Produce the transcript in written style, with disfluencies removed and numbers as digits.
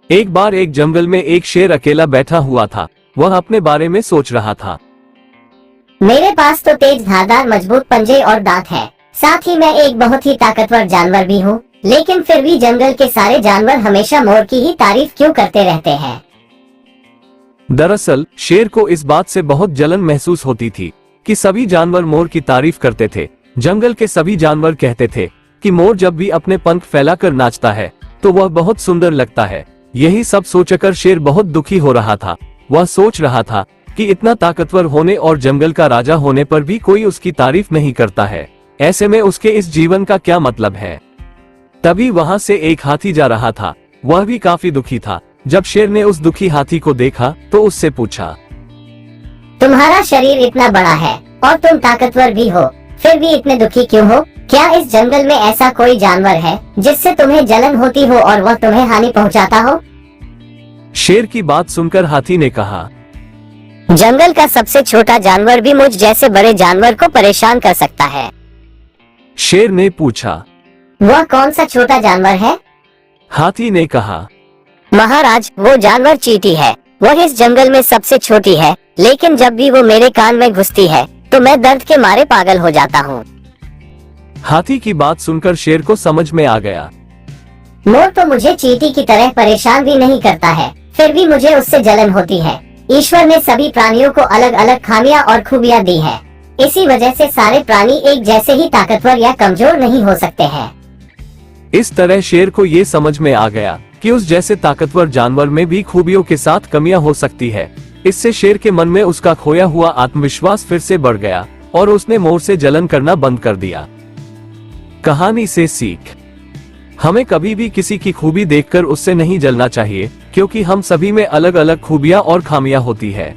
एक बार एक जंगल में एक शेर अकेला बैठा हुआ था। वह अपने बारे में सोच रहा था। मेरे पास तो तेज धारदार मजबूत पंजे और दांत है। साथ ही मैं एक बहुत ही ताकतवर जानवर भी हूँ, लेकिन फिर भी जंगल के सारे जानवर हमेशा मोर की ही तारीफ क्यों करते रहते हैं। दरअसल शेर को इस बात से बहुत जलन महसूस होती थी कि सभी जानवर मोर की तारीफ करते थे। जंगल के सभी जानवर कहते थे कि मोर जब भी अपने पंख फैलाकर नाचता है तो वह बहुत सुंदर लगता है। यही सब सोचकर शेर बहुत दुखी हो रहा था। वह सोच रहा था कि इतना ताकतवर होने और जंगल का राजा होने पर भी कोई उसकी तारीफ नहीं करता है। ऐसे में उसके इस जीवन का क्या मतलब है। तभी वहां से एक हाथी जा रहा था। वह भी काफी दुखी था। जब शेर ने उस दुखी हाथी को देखा तो उससे पूछा, तुम्हारा शरीर इतना बड़ा है और तुम ताकतवर भी हो, फिर भी इतने दुखी क्यों हो? क्या इस जंगल में ऐसा कोई जानवर है जिससे तुम्हें जलन होती हो और वह तुम्हें हानि पहुंचाता हो? शेर की बात सुनकर हाथी ने कहा, जंगल का सबसे छोटा जानवर भी मुझ जैसे बड़े जानवर को परेशान कर सकता है। शेर ने पूछा, वह कौन सा छोटा जानवर है? हाथी ने कहा, महाराज, वो जानवर चींटी है। वह इस जंगल में सबसे छोटी है, लेकिन जब भी वो मेरे कान में घुसती है तो मैं दर्द के मारे पागल हो जाता हूँ। हाथी की बात सुनकर शेर को समझ में आ गया। मोर तो मुझे चींटी की तरह परेशान भी नहीं करता है, फिर भी मुझे उससे जलन होती है। ईश्वर ने सभी प्राणियों को अलग अलग खामियां और खूबियां दी है। इसी वजह से सारे प्राणी एक जैसे ही ताकतवर या कमजोर नहीं हो सकते हैं। इस तरह शेर को ये समझ में आ गया कि उस जैसे ताकतवर जानवर में भी खूबियों के साथ कमियां हो सकती है। इससे शेर के मन में उसका खोया हुआ आत्मविश्वास फिर से बढ़ गया और उसने मोर से जलन करना बंद कर दिया। कहानी से सीख, हमें कभी भी किसी की खूबी देखकर उससे नहीं जलना चाहिए, क्योंकि हम सभी में अलग अलग खूबियां और खामियां होती है।